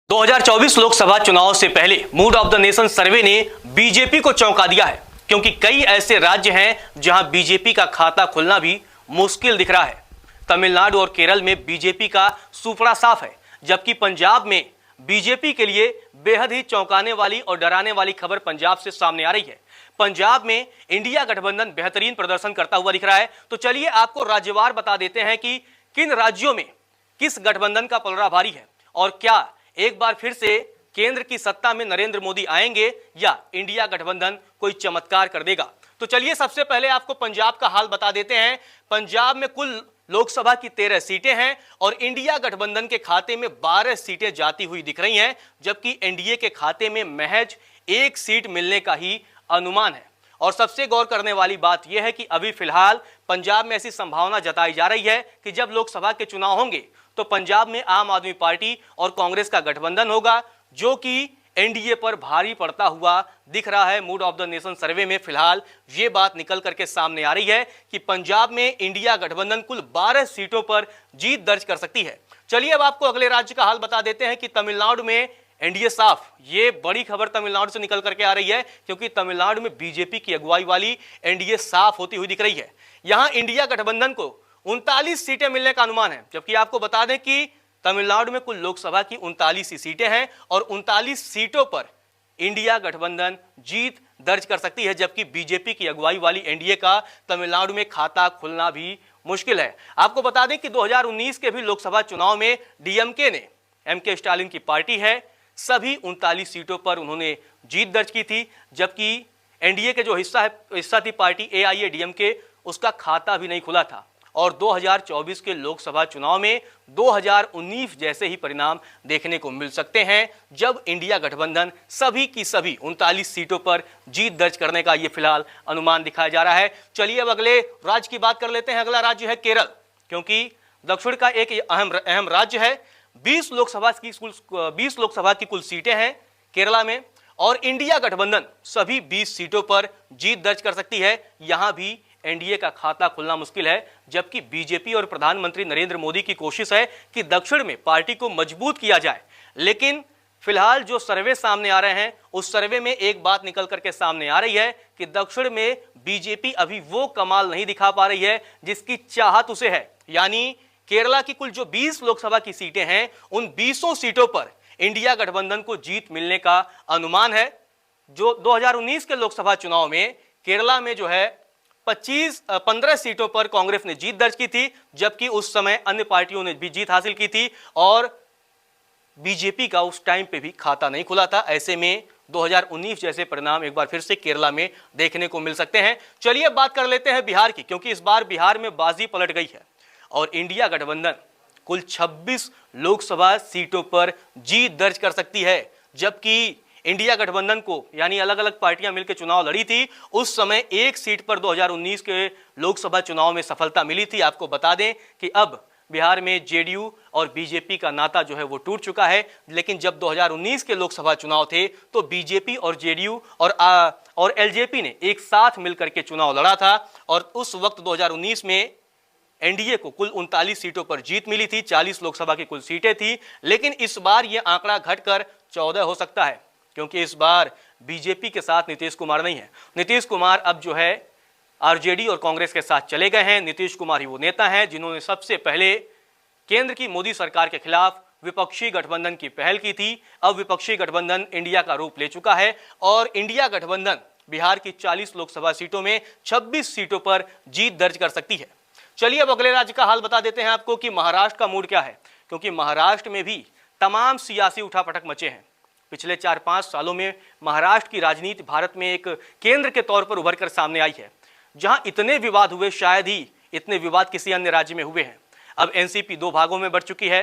2024 लोकसभा चुनाव से पहले मूड ऑफ द नेशन सर्वे ने बीजेपी को चौंका दिया है, क्योंकि कई ऐसे राज्य हैं जहां बीजेपी का खाता खुलना भी मुश्किल दिख रहा है। तमिलनाडु और केरल में बीजेपी का सुपड़ा साफ है, जबकि पंजाब में बीजेपी के लिए बेहद ही चौंकाने वाली और डराने वाली खबर पंजाब से सामने आ रही है। पंजाब में इंडिया गठबंधन बेहतरीन प्रदर्शन करता हुआ दिख रहा है। तो चलिए आपको राज्यवार बता देते हैं कि किन राज्यों में किस गठबंधन का पलड़ा भारी है और क्या एक बार फिर से केंद्र की सत्ता में नरेंद्र मोदी आएंगे या इंडिया गठबंधन कोई चमत्कार कर देगा। तो चलिए सबसे पहले आपको पंजाब का हाल बता देते हैं। पंजाब में कुल लोकसभा की 13 सीटें हैं और इंडिया गठबंधन के खाते में 12 सीटें जाती हुई दिख रही हैं, जबकि एनडीए के खाते में महज 1 सीट मिलने का ही अनुमान है। और सबसे गौर करने वाली बात यह है कि अभी फिलहाल पंजाब में ऐसी संभावना जताई जा रही है कि जब लोकसभा के चुनाव होंगे तो पंजाब में आम आदमी पार्टी और कांग्रेस का गठबंधन होगा, जो कि एनडीए पर भारी पड़ता हुआ दिख रहा है। मूड ऑफ द नेशन सर्वे में फिलहाल ये बात निकल करके सामने आ रही है कि पंजाब में इंडिया गठबंधन कुल 12 सीटों पर जीत दर्ज कर सकती है। चलिए अब आपको अगले राज्य का हाल बता देते हैं कि तमिलनाडु में एनडीए साफ। ये बड़ी खबर तमिलनाडु से निकल करके आ रही है, क्योंकि तमिलनाडु में बीजेपी की अगुवाई वाली एनडीए साफ होती हुई दिख रही है। यहां इंडिया गठबंधन को 39 सीटें मिलने का अनुमान है, जबकि आपको बता दें कि तमिलनाडु में कुल लोकसभा की 39 ही सीटें हैं और 39 सीटों पर इंडिया गठबंधन जीत दर्ज कर सकती है, जबकि बीजेपी की अगुवाई वाली एनडीए का तमिलनाडु में खाता खुलना भी मुश्किल है। आपको बता दें कि 2019 के भी लोकसभा चुनाव में डीएमके ने, एमके स्टालिन की पार्टी है, सभी 39 सीटों पर उन्होंने जीत दर्ज की थी, जबकि एनडीए के जो हिस्सा थी पार्टी एआईएडीएमके, उसका खाता भी नहीं खुला था। और 2024 के लोकसभा चुनाव में 2019 जैसे ही परिणाम देखने को मिल सकते हैं, जब इंडिया गठबंधन सभी की सभी 39 सीटों पर जीत दर्ज करने का ये फिलहाल अनुमान दिखाया जा रहा है। चलिए अब अगले राज्य की बात कर लेते हैं। अगला राज्य है केरल, क्योंकि दक्षिण का एक अहम राज्य है। 20 लोकसभा की कुल सीटें हैं केरला में और इंडिया गठबंधन सभी 20 सीटों पर जीत दर्ज कर सकती है। यहां भी एनडीए का खाता खुलना मुश्किल है, जबकि बीजेपी और प्रधानमंत्री नरेंद्र मोदी की कोशिश है कि दक्षिण में पार्टी को मजबूत किया जाए। लेकिन फिलहाल जो सर्वे सामने आ रहे हैं, उस सर्वे में एक बात निकल करके सामने आ रही है कि दक्षिण में बीजेपी अभी वो कमाल नहीं दिखा पा रही है जिसकी चाहत उसे है। यानी केरला की कुल जो 20 लोकसभा की सीटें हैं, उन 20 सीटों पर इंडिया गठबंधन को जीत मिलने का अनुमान है। जो 2019 के लोकसभा चुनाव में केरला में जो है 15 सीटों पर कांग्रेस ने जीत दर्ज की थी, जबकि उस समय अन्य पार्टियों ने भी जीत हासिल की थी और बीजेपी का उस टाइम पे भी खाता नहीं खुला था। ऐसे में 2019 जैसे परिणाम एक बार फिर से केरला में देखने को मिल सकते हैं। चलिए अब बात कर लेते हैं बिहार की, क्योंकि इस बार बिहार में बाजी पलट गई है और इंडिया गठबंधन कुल 26 लोकसभा सीटों पर जीत दर्ज कर सकती है। जबकि इंडिया गठबंधन को, यानी अलग अलग पार्टियां मिलकर चुनाव लड़ी थी, उस समय 1 सीट पर 2019 के लोकसभा चुनाव में सफलता मिली थी। आपको बता दें कि अब बिहार में जेडीयू और बीजेपी का नाता जो है वो टूट चुका है। लेकिन जब 2019 के लोकसभा चुनाव थे तो बीजेपी और जेडीयू और एलजेपी ने एक साथ मिलकर के चुनाव लड़ा था और उस वक्त 2019 में एनडीए को कुल 39 सीटों पर जीत मिली थी, 40 लोकसभा की कुल सीटें थी। लेकिन इस बार यह आंकड़ा घटकर 14 हो सकता है, क्योंकि इस बार बीजेपी के साथ नीतीश कुमार नहीं है। नीतीश कुमार अब जो है आरजेडी और कांग्रेस के साथ चले गए हैं। नीतीश कुमार ही वो नेता हैं जिन्होंने सबसे पहले केंद्र की मोदी सरकार के खिलाफ विपक्षी गठबंधन की पहल की थी। अब विपक्षी गठबंधन इंडिया का रूप ले चुका है और इंडिया गठबंधन बिहार की 40 लोकसभा सीटों में 26 सीटों पर जीत दर्ज कर सकती है। चलिए अब अगले राज्य का हाल बता देते हैं आपको कि महाराष्ट्र का मूड क्या है, क्योंकि महाराष्ट्र में भी तमाम सियासी उठापटक मचे हैं। पिछले 4-5 सालों में महाराष्ट्र की राजनीति भारत में एक केंद्र के तौर पर उभर कर सामने आई है। जहां इतने विवाद हुए, शायद ही इतने विवाद किसी अन्य राज्य में हुए हैं। अब एनसीपी 2 भागों में बढ़ चुकी है,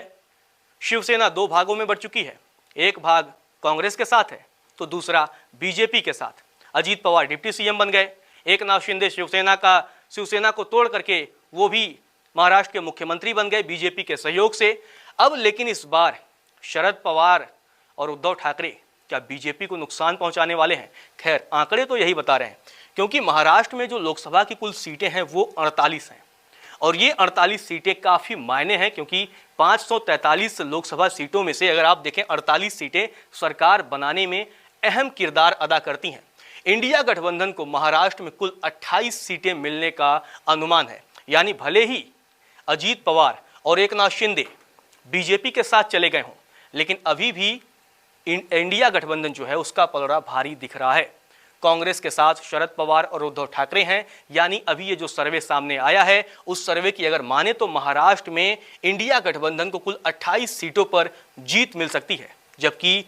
शिवसेना 2 भागों में बढ़ चुकी है। एक भाग कांग्रेस के साथ है तो दूसरा बीजेपी के साथ। अजीत पवार डिप्टी सीएम बन गए, एकनाथ शिंदे शिवसेना को तोड़ करके वो भी महाराष्ट्र के मुख्यमंत्री बन गए बीजेपी के सहयोग से। अब लेकिन इस बार शरद पवार और उद्धव ठाकरे क्या बीजेपी को नुकसान पहुंचाने वाले हैं? खैर, आंकड़े तो यही बता रहे हैं, क्योंकि महाराष्ट्र में जो लोकसभा की कुल सीटें हैं वो 48 हैं और ये 48 सीटें काफ़ी मायने हैं, क्योंकि 543 लोकसभा सीटों में से अगर आप देखें 48 सीटें सरकार बनाने में अहम किरदार अदा करती हैं। इंडिया गठबंधन को महाराष्ट्र में कुल 28 सीटें मिलने का अनुमान है। यानी भले ही अजीत पवार और एकनाथ शिंदे बीजेपी के साथ चले गए हों, लेकिन अभी भी इंडिया गठबंधन जो है उसका पलड़ा भारी दिख रहा है। कांग्रेस के साथ शरद पवार और उद्धव ठाकरे हैं। यानी अभी ये जो सर्वे सामने आया है, उस सर्वे की अगर माने तो महाराष्ट्र में इंडिया गठबंधन को कुल 28 सीटों पर जीत मिल सकती है, जबकि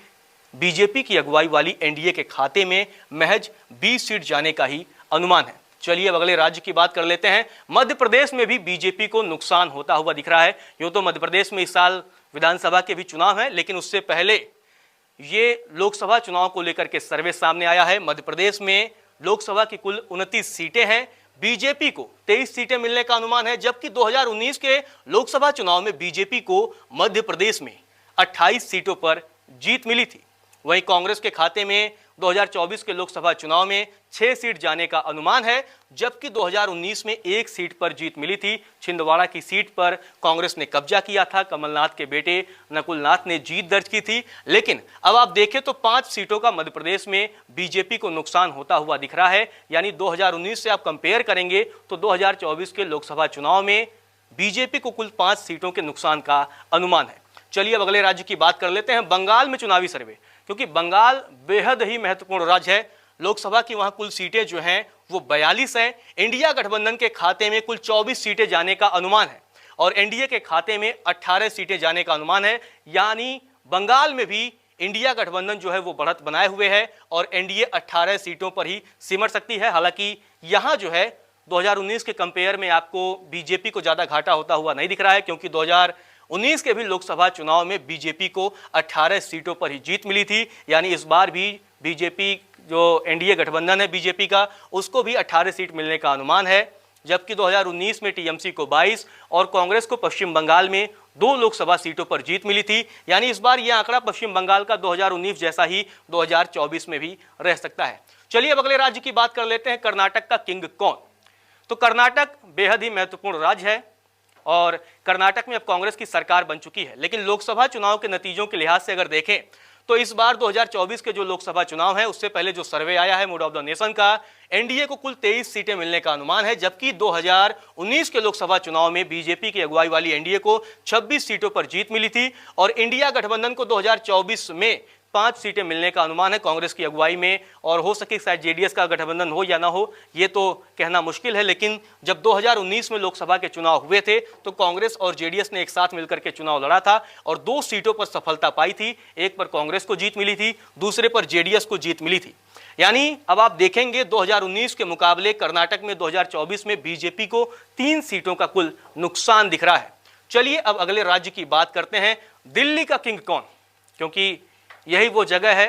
बीजेपी की अगुवाई वाली एनडीए के खाते में महज 20 सीट जाने का ही अनुमान है। चलिए अब अगले राज्य की बात कर लेते हैं। मध्य प्रदेश में भी बीजेपी को नुकसान होता हुआ दिख रहा है। यूं तो मध्य प्रदेश में इस साल विधानसभा के भी चुनाव है, लेकिन उससे पहले ये लोकसभा चुनाव को लेकर के सर्वे सामने आया है। मध्य प्रदेश में लोकसभा की कुल 29 सीटें हैं, बीजेपी को 23 सीटें मिलने का अनुमान है, जबकि 2019 के लोकसभा चुनाव में बीजेपी को मध्य प्रदेश में 28 सीटों पर जीत मिली थी। वहीं कांग्रेस के खाते में 2024 के लोकसभा चुनाव में 6 सीट जाने का अनुमान है, जबकि 2019 में 1 सीट पर जीत मिली थी। छिंदवाड़ा की सीट पर कांग्रेस ने कब्जा किया था, कमलनाथ के बेटे नकुलनाथ ने जीत दर्ज की थी। लेकिन अब आप देखें तो 5 सीटों का मध्य प्रदेश में बीजेपी को नुकसान होता हुआ दिख रहा है। यानी 2019 से आप कंपेयर करेंगे तो 2024 के लोकसभा चुनाव में बीजेपी को कुल 5 सीटों के नुकसान का अनुमान है। चलिए अब अगले राज्य की बात कर लेते हैं, बंगाल में चुनावी सर्वे, क्योंकि बंगाल बेहद ही महत्वपूर्ण राज्य है। लोकसभा की वहां कुल सीटें जो हैं वो 42 हैं। इंडिया गठबंधन के खाते में कुल 24 सीटें जाने का अनुमान है और एनडीए के खाते में 18 सीटें जाने का अनुमान है। यानी बंगाल में भी इंडिया गठबंधन जो है वो बढ़त बनाए हुए है और एनडीए 18 सीटों पर ही सिमट सकती है। हालांकि यहां जो है 2019 के कंपेयर में आपको बीजेपी को ज्यादा घाटा होता हुआ नहीं दिख रहा है, क्योंकि 2019 के भी लोकसभा चुनाव में बीजेपी को 18 सीटों पर ही जीत मिली थी। यानी इस बार भी बीजेपी जो एनडीए गठबंधन है बीजेपी का, उसको भी 18 सीट मिलने का अनुमान है, जबकि 2019 में टीएमसी को 22 और कांग्रेस को पश्चिम बंगाल में 2 लोकसभा सीटों पर जीत मिली थी। यानी इस बार यह आंकड़ा पश्चिम बंगाल का 2019 जैसा ही 2024 में भी रह सकता है। चलिए अब अगले राज्य की बात कर लेते हैं, कर्नाटक का किंग कौन। तो कर्नाटक बेहद ही महत्वपूर्ण राज्य है और कर्नाटक में अब कांग्रेस की सरकार बन चुकी है। लेकिन लोकसभा चुनाव के नतीजों के लिहाज से अगर देखें तो इस बार 2024 के जो लोकसभा चुनाव है उससे पहले जो सर्वे आया है मूड ऑफ द नेशन का, एनडीए को कुल 23 सीटें मिलने का अनुमान है, जबकि 2019 के लोकसभा चुनाव में बीजेपी की अगुवाई वाली एनडीए को 26 सीटों पर जीत मिली थी और इंडिया गठबंधन को 2024 में 5 सीटें मिलने का अनुमान है कांग्रेस की अगुवाई में। और हो सके शायद जेडीएस का गठबंधन हो या ना हो, ये तो कहना मुश्किल है। लेकिन जब 2019 में लोकसभा के चुनाव हुए थे तो कांग्रेस और जेडीएस ने एक साथ मिलकर के चुनाव लड़ा था और 2 सीटों पर सफलता पाई थी। एक पर कांग्रेस को जीत मिली थी, दूसरे पर जेडीएस को जीत मिली थी। यानी अब आप देखेंगे 2019 के मुकाबले कर्नाटक में 2024 में बीजेपी को 3 सीटों का कुल नुकसान दिख रहा है। चलिए अब अगले राज्य की बात करते हैं, दिल्ली का किंग कौन, क्योंकि यही वो जगह है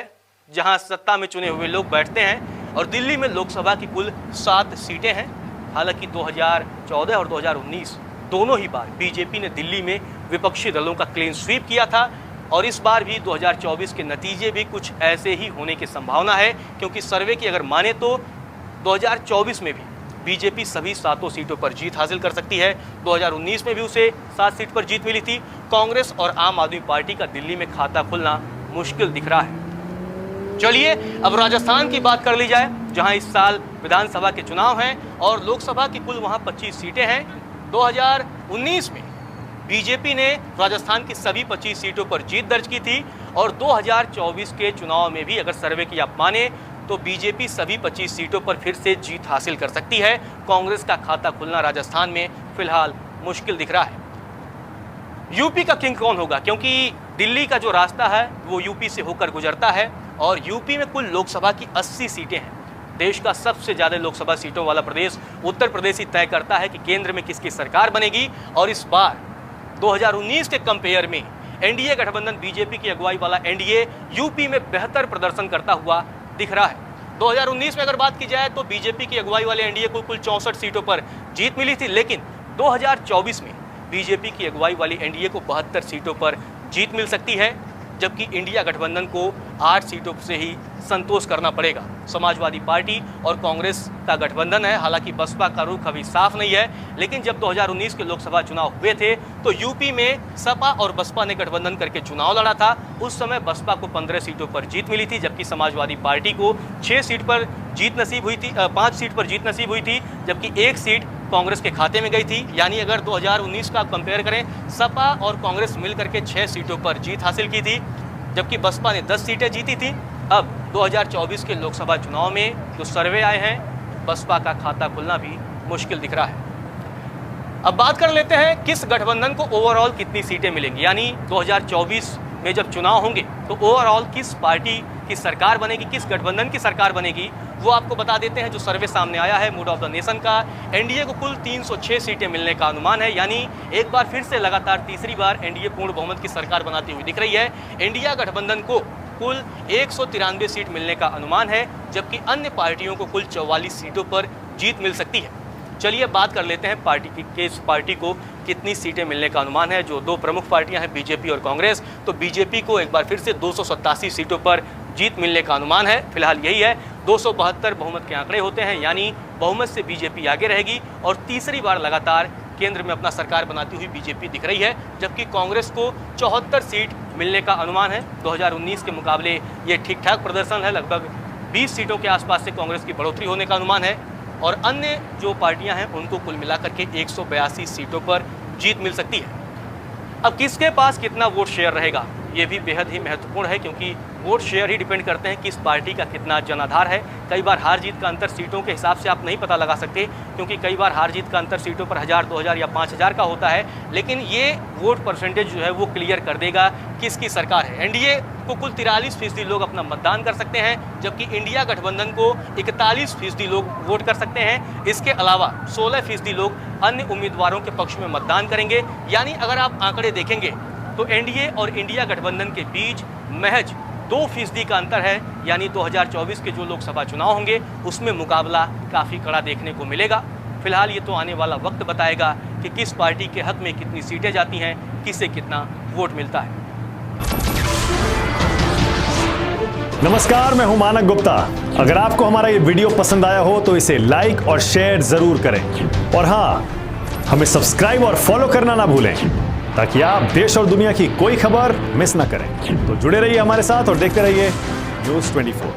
जहां सत्ता में चुने हुए लोग बैठते हैं और दिल्ली में लोकसभा की कुल 7 सीटें हैं। हालांकि 2014 और 2019 दोनों ही बार बीजेपी ने दिल्ली में विपक्षी दलों का क्लीन स्वीप किया था और इस बार भी 2024 के नतीजे भी कुछ ऐसे ही होने की संभावना है, क्योंकि सर्वे की अगर माने तो 2024 में भी बीजेपी सभी 7 सीटों पर जीत हासिल कर सकती है। 2019 में भी उसे 7 सीट पर जीत मिली थी। कांग्रेस और आम आदमी पार्टी का दिल्ली में खाता खुलना मुश्किल दिख रहा है। चलिए अब राजस्थान की बात कर ली जाए, जहां इस साल विधानसभा के चुनाव हैं और लोकसभा की कुल वहां 25 सीटें हैं। 2019 में बीजेपी ने राजस्थान की सभी 25 सीटों पर जीत दर्ज की थी और 2024 के चुनाव में भी अगर सर्वे की आप माने तो बीजेपी सभी 25 सीटों पर फिर से जीत हासिल कर सकती है। कांग्रेस का खाता खुलना राजस्थान में फिलहाल मुश्किल दिख रहा है। यूपी का किंग कौन होगा, क्योंकि दिल्ली का जो रास्ता है वो यूपी से होकर गुजरता है और यूपी में कुल लोकसभा की 80 सीटें हैं। देश का सबसे ज्यादा लोकसभा सीटों वाला प्रदेश उत्तर प्रदेश ही तय करता है कि केंद्र में किसकी सरकार बनेगी और इस बार 2019 के कंपेयर में एनडीए गठबंधन बीजेपी की अगुवाई वाला एनडीए यूपी में बेहतर प्रदर्शन करता हुआ दिख रहा है। 2019 में अगर बात की जाए तो बीजेपी की अगुवाई वाले एनडीए को कुल 64 सीटों पर जीत मिली थी, लेकिन 2024 में बीजेपी की अगुवाई वाली एनडीए को 72 सीटों पर जीत मिल सकती है। जबकि इंडिया गठबंधन को 8 सीटों से ही संतोष करना पड़ेगा। समाजवादी पार्टी और कांग्रेस का गठबंधन है, हालांकि बसपा का रुख अभी साफ नहीं है, लेकिन जब 2019 के लोकसभा चुनाव हुए थे तो यूपी में सपा और बसपा ने गठबंधन करके चुनाव लड़ा था। उस समय बसपा को 15 सीटों पर जीत मिली थी, जबकि समाजवादी पार्टी को 6 सीट पर जीत नसीब हुई थी, 5 सीट पर जीत नसीब हुई थी, जबकि 1 सीट कांग्रेस के खाते में गई थी। यानी अगर 2019 का कंपेयर करें, सपा और कांग्रेस मिलकर के 6 सीटों पर जीत हासिल की थी, जबकि बसपा ने 10 सीटें जीती थी। अब 2024 के लोकसभा चुनाव में जो सर्वे आए हैं, बसपा का खाता खुलना भी मुश्किल दिख रहा है। अब बात कर लेते हैं किस गठबंधन को ओवरऑल कितनी सीटें मिलेंगी, यानी 2024 में जब चुनाव होंगे तो ओवरऑल किस पार्टी की सरकार बनेगी, किस गठबंधन की सरकार बनेगी, वो आपको बता देते हैं। जो सर्वे सामने आया है मूड ऑफ द नेशन का, एनडीए को कुल 306 सीटें मिलने का अनुमान है, यानी एक बार फिर से लगातार तीसरी बार एनडीए पूर्ण बहुमत की सरकार बनाती हुई दिख रही है। इंडिया गठबंधन को कुल 193 सीट मिलने का अनुमान है, जबकि अन्य पार्टियों को कुल 44 सीटों पर जीत मिल सकती है। चलिए बात कर लेते हैं पार्टी को कितनी सीटें मिलने का अनुमान है। जो दो प्रमुख पार्टियां हैं बीजेपी और कांग्रेस, तो बीजेपी को एक बार फिर से 287 सीटों पर जीत मिलने का अनुमान है। फिलहाल यही है, 272 बहुमत के आंकड़े होते हैं, यानी बहुमत से बीजेपी आगे रहेगी और तीसरी बार लगातार केंद्र में अपना सरकार बनाती हुई बीजेपी दिख रही है। जबकि कांग्रेस को 74 सीट मिलने का अनुमान है। 2019 के मुकाबले ये ठीक ठाक प्रदर्शन है, लगभग 20 सीटों के आसपास से कांग्रेस की बढ़ोतरी होने का अनुमान है और अन्य जो पार्टियां हैं उनको कुल मिलाकर के 182 सीटों पर जीत मिल सकती है। अब किसके पास कितना वोट शेयर रहेगा, ये भी बेहद ही महत्वपूर्ण है, क्योंकि वोट शेयर ही डिपेंड करते हैं कि इस पार्टी का कितना जनाधार है। कई बार हार जीत का अंतर सीटों के हिसाब से आप नहीं पता लगा सकते, क्योंकि कई बार हार जीत का अंतर सीटों पर 1000, 2000 या 5000 का होता है, लेकिन ये वोट परसेंटेज जो है वो क्लियर कर देगा किसकी सरकार है। एनडीए को कुल 43% लोग अपना मतदान कर सकते हैं, जबकि इंडिया गठबंधन को 41% लोग वोट कर सकते हैं। इसके अलावा 16% लोग अन्य उम्मीदवारों के पक्ष में मतदान करेंगे। यानी अगर आप आंकड़े देखेंगे तो एनडीए और इंडिया गठबंधन के बीच महज 2% का अंतर है, यानी 2024 के जो लोकसभा चुनाव होंगे उसमें मुकाबला काफ़ी कड़ा देखने को मिलेगा। फिलहाल ये तो आने वाला वक्त बताएगा कि किस पार्टी के हक में कितनी सीटें जाती हैं, किसे कितना वोट मिलता है। नमस्कार, मैं हूं मानक गुप्ता। अगर आपको हमारा ये वीडियो पसंद आया हो तो इसे लाइक और शेयर जरूर करें, और हाँ, हमें सब्सक्राइब और फॉलो करना ना भूलें, ताकि आप देश और दुनिया की कोई खबर मिस ना करें। तो जुड़े रहिए हमारे साथ और देखते रहिए न्यूज़ 24।